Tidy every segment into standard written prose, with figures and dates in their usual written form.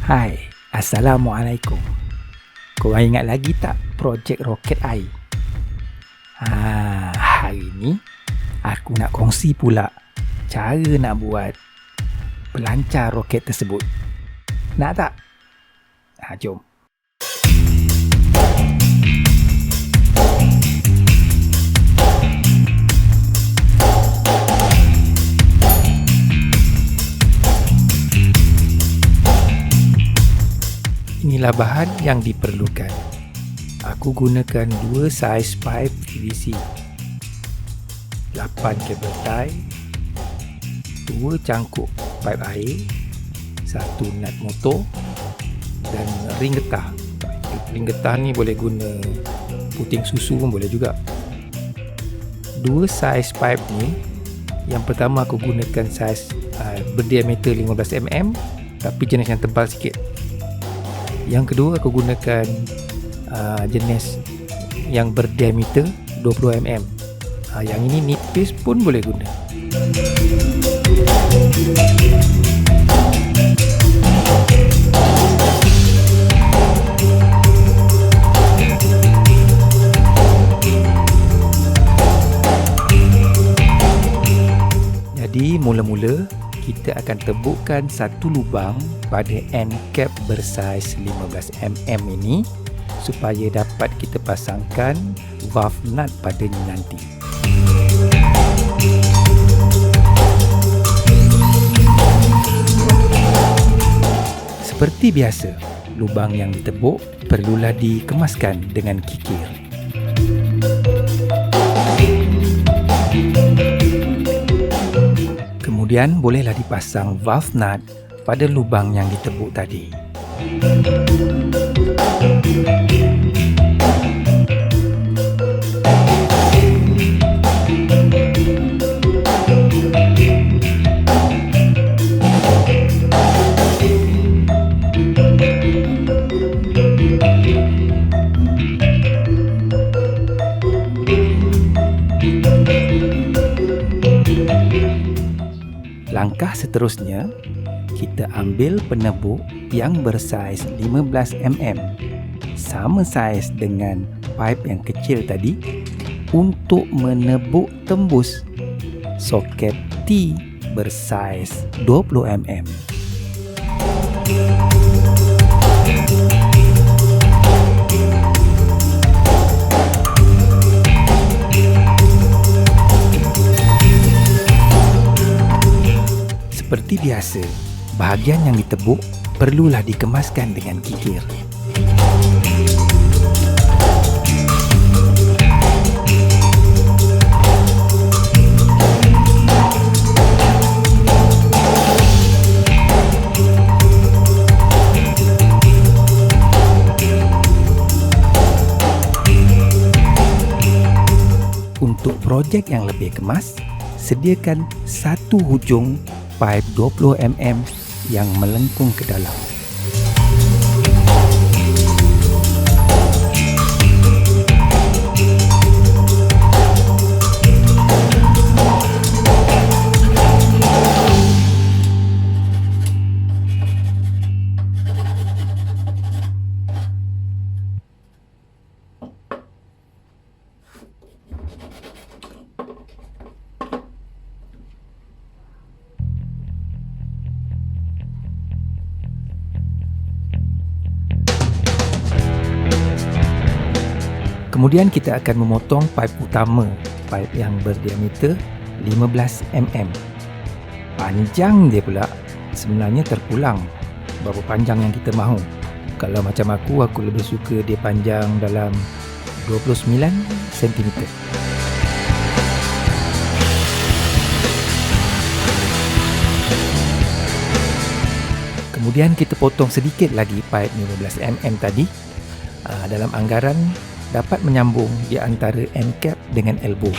Hai, Assalamualaikum. Kau ingat lagi tak projek roket air? Hari ni aku nak kongsi pula cara nak buat pelancar roket tersebut. Nak tak? Jom. Inilah bahan yang diperlukan. Aku gunakan 2 saiz pipe PVC, 8 kabel tie, 2 cangkuk pipe air, 1 nut motor dan ring getah. Ring getah ni boleh guna puting susu pun boleh juga. 2 saiz pipe ni, yang pertama aku gunakan saiz berdiameter 15mm tapi jenis yang tebal sikit. Yang kedua aku gunakan jenis yang berdiameter 20mm. Yang ini nipis pun boleh guna. Jadi mula-mula kita akan tebukkan satu lubang pada end cap bersaiz 15mm ini supaya dapat kita pasangkan valve nut padanya nanti. Seperti biasa, lubang yang ditebuk perlulah dikemaskan dengan kikir. Kemudian bolehlah dipasang valve nut pada lubang yang ditebuk tadi. Langkah seterusnya, kita ambil penebuk yang bersaiz 15mm, sama saiz dengan pipe yang kecil tadi, untuk menebuk tembus soket T bersaiz 20mm. Seperti biasa, bahagian yang ditebuk perlulah dikemaskan dengan kikir. Untuk projek yang lebih kemas, sediakan satu hujung pipe 20mm yang melengkung ke dalam. Kemudian kita akan memotong pipe utama, pipe yang berdiameter 15mm. Panjang dia pula sebenarnya terpulang berapa panjang yang kita mahu. Kalau macam aku lebih suka dia panjang dalam 29cm. Kemudian kita potong sedikit lagi pipe 15mm tadi dalam anggaran dapat menyambung di antara end cap dengan elbow.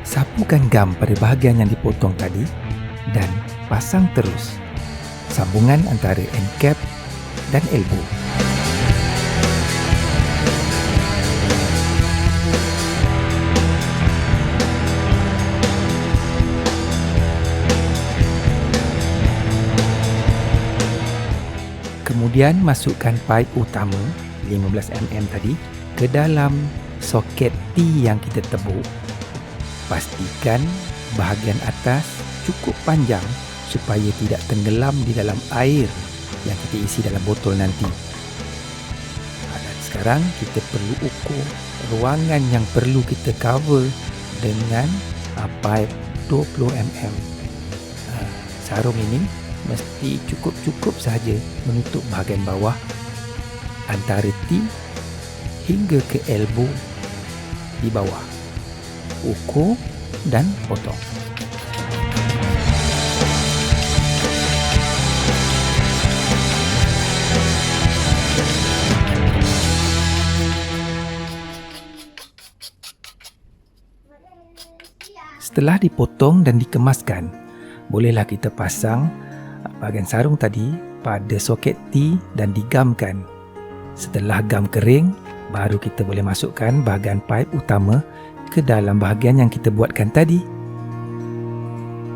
Sapukan gam pada bahagian yang dipotong tadi dan pasang terus sambungan antara end cap dan elbow. Kemudian masukkan pipe utama 15mm tadi ke dalam soket T yang kita tebuk. Pastikan bahagian atas cukup panjang supaya tidak tenggelam di dalam air yang kita isi dalam botol nanti. Dan sekarang kita perlu ukur ruangan yang perlu kita cover dengan pipe 20mm. Sarung ini mesti cukup-cukup sahaja menutup bahagian bawah antara T hingga ke elbow di bawah. Ukur dan potong. Setelah dipotong dan dikemaskan, bolehlah kita pasang bahagian sarung tadi pada soket T dan digamkan. Setelah gam kering, baru kita boleh masukkan bahagian pipe utama ke dalam bahagian yang kita buatkan tadi.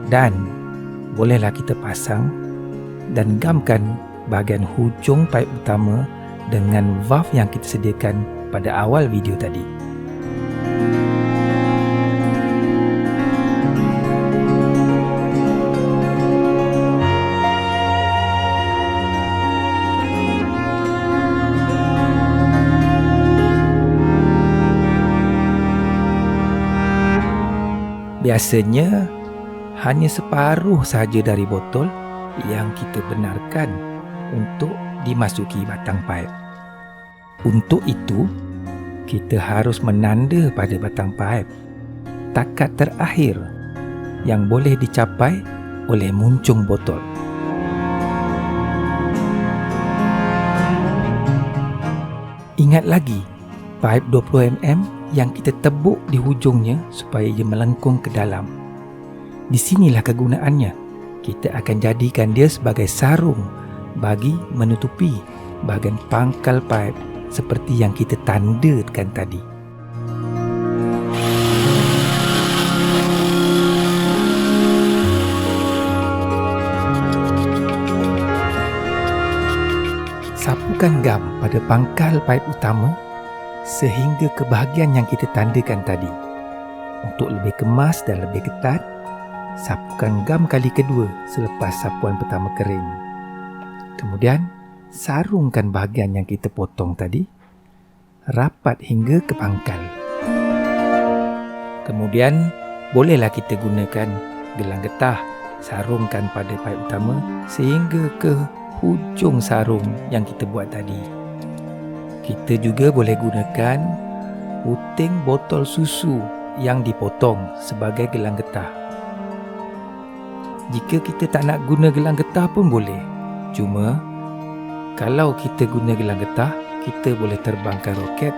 Dan bolehlah kita pasang dan gamkan bahagian hujung pipe utama dengan valve yang kita sediakan pada awal video tadi. Biasanya hanya separuh sahaja dari botol yang kita benarkan untuk dimasuki batang pipe. Untuk itu, kita harus menanda pada batang pipe takat terakhir yang boleh dicapai oleh muncung botol. Ingat lagi, pipe 20mm yang kita tebuk di hujungnya supaya ia melengkung ke dalam. Di sinilah kegunaannya. Kita akan jadikan dia sebagai sarung bagi menutupi bahagian pangkal pipe seperti yang kita tandakan tadi. Sapukan gam pada pangkal pipe utama sehingga ke bahagian yang kita tandakan tadi. Untuk lebih kemas dan lebih ketat, sapukan gam kali kedua selepas sapuan pertama kering. Kemudian, sarungkan bahagian yang kita potong tadi rapat hingga ke pangkal. Kemudian, bolehlah kita gunakan gelang getah sarungkan pada pipe utama sehingga ke hujung sarung yang kita buat tadi. Kita juga boleh gunakan puting botol susu yang dipotong sebagai gelang getah. Jika kita tak nak guna gelang getah pun boleh. Cuma, kalau kita guna gelang getah, kita boleh terbangkan roket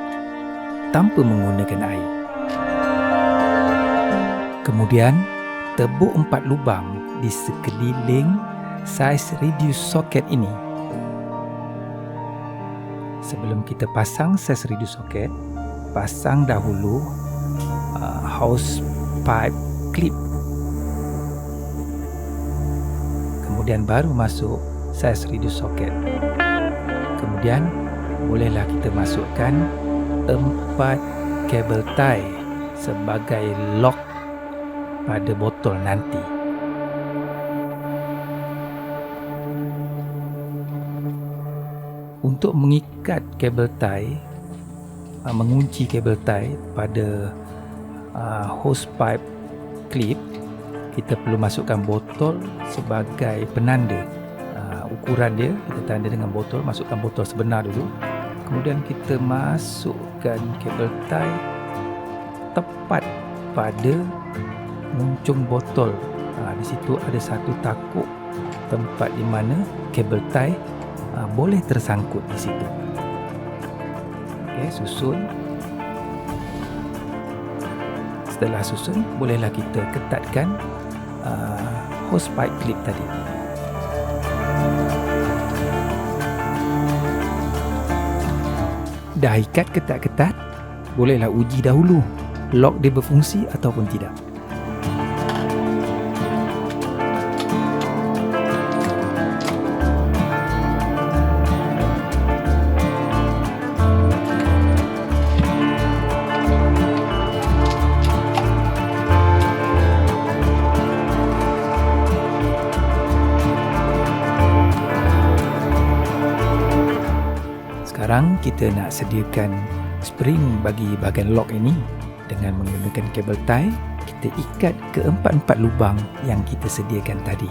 tanpa menggunakan air. Kemudian, tebuk 4 lubang di sekeliling saiz reduce soket ini. Sebelum kita pasang saiz reduce soket, pasang dahulu hose pipe clip. Kemudian baru masuk saiz reduce soket. Kemudian bolehlah kita masukkan 4 kabel tie sebagai lock pada botol nanti. Untuk mengikat kabel tie, mengunci kabel tie pada hose pipe clip, kita perlu masukkan botol sebagai penanda. Ukuran dia, kita tanda dengan botol, masukkan botol sebenar dulu. Kemudian kita masukkan kabel tie tepat pada muncung botol. Di situ ada satu takuk tempat di mana kabel tie boleh tersangkut di situ. Okey, susun. Setelah susun, bolehlah kita ketatkan hose pipe clip tadi. Dah ikat ketat-ketat, bolehlah uji dahulu lock dia berfungsi ataupun tidak. Sekarang kita nak sediakan spring bagi bahagian lock ini. Dengan menggunakan kabel tie, kita ikat ke empat-empat lubang yang kita sediakan tadi.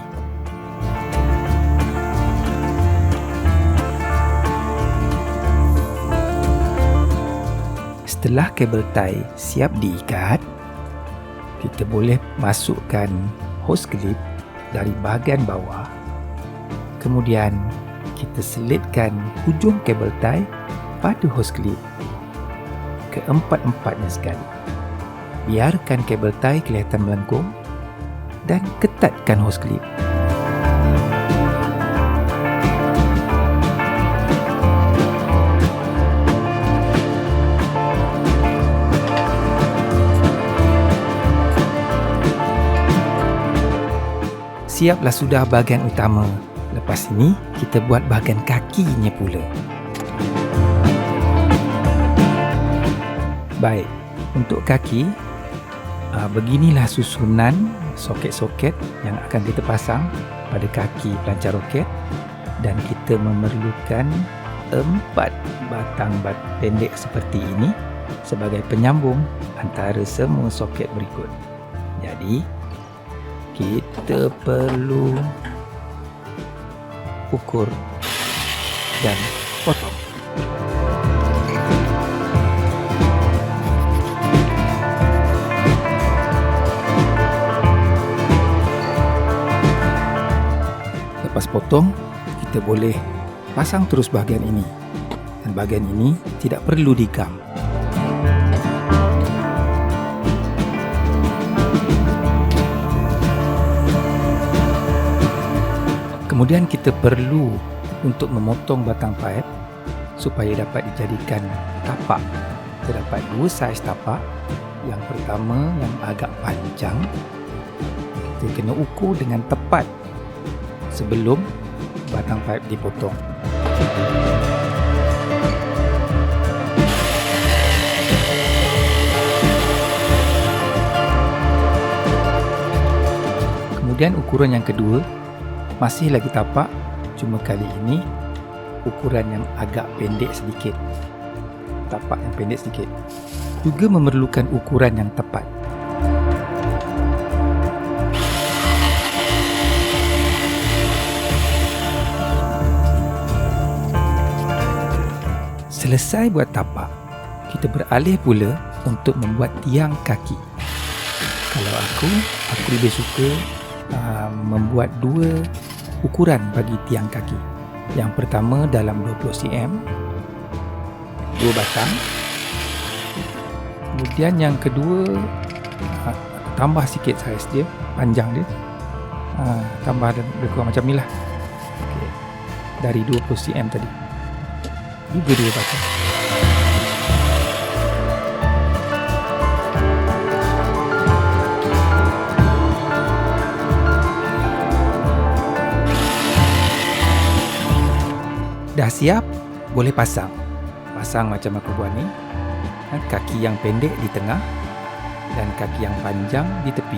Setelah kabel tie siap diikat, kita boleh masukkan hose clip dari bahagian bawah. Kemudian kita selitkan hujung kabel tie pada hose clip keempat-empatnya sekali. Biarkan kabel tie kelihatan melengkung dan ketatkan hose clip. Siaplah sudah bahagian utama. Lepas ini, kita buat bahagian kakinya pula. Baik, untuk kaki, beginilah susunan soket-soket yang akan kita pasang pada kaki pelancar roket, dan kita memerlukan 4 batang pendek seperti ini sebagai penyambung antara semua soket berikut. Jadi, kita perlu ukur dan potong. Lepas potong, kita boleh pasang terus bahagian ini, dan bahagian ini tidak perlu digam. Kemudian kita perlu untuk memotong batang paip supaya dapat dijadikan tapak. Terdapat 2 saiz tapak. Yang pertama yang agak panjang, kita kena ukur dengan tepat sebelum batang paip dipotong. Kemudian ukuran yang kedua, masih lagi tapak, cuma kali ini ukuran yang agak pendek sedikit. Tapak yang pendek sedikit. Juga memerlukan ukuran yang tepat. Selesai buat tapak, kita beralih pula untuk membuat tiang kaki. Kalau aku lebih suka membuat 2 ukuran bagi tiang kaki. Yang pertama dalam 20 cm, 2 batang. Kemudian yang kedua, tambah sikit saiz dia, panjang dia, tambah lebih kurang macam ni lah. Okay. Dari 20 cm tadi, juga 2 batang. Dah siap, boleh pasang. Pasang macam aku buat ni. Kaki yang pendek di tengah dan kaki yang panjang di tepi.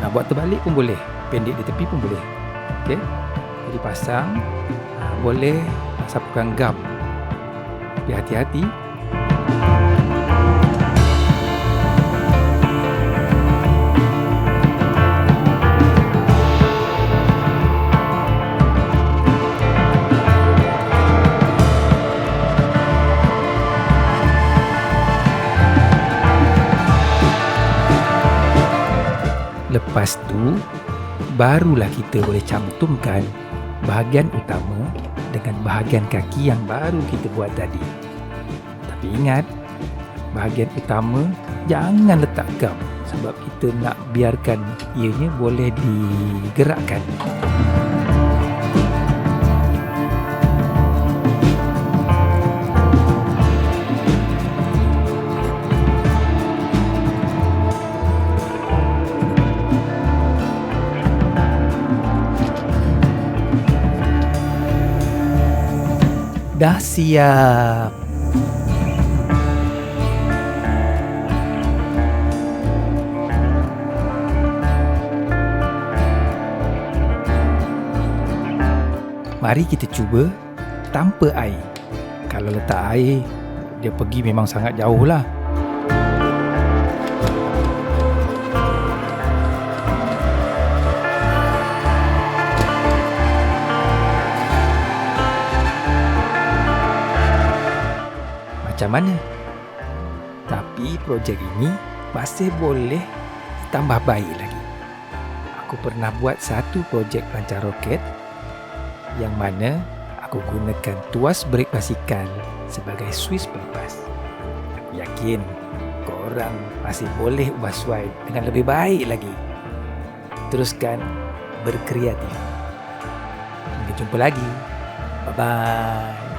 Buat terbalik pun boleh, pendek di tepi pun boleh. Okey. Jadi pasang, boleh sapukan gam. Tapi hati-hati. Lepas tu, barulah kita boleh cantumkan bahagian utama dengan bahagian kaki yang baru kita buat tadi. Tapi ingat, bahagian utama jangan letak gam sebab kita nak biarkan ianya boleh digerakkan. Dah siap. Mari kita cuba tanpa air. Kalau letak air, dia pergi memang sangat jauh lah. Macam mana? Tapi projek ini masih boleh tambah baik lagi. Aku pernah buat satu projek pelancar roket yang mana aku gunakan tuas brek basikal sebagai suis pelepas. Aku yakin korang masih boleh ubah suai dengan lebih baik lagi. Teruskan berkreatif. Sampai jumpa lagi. Bye-bye.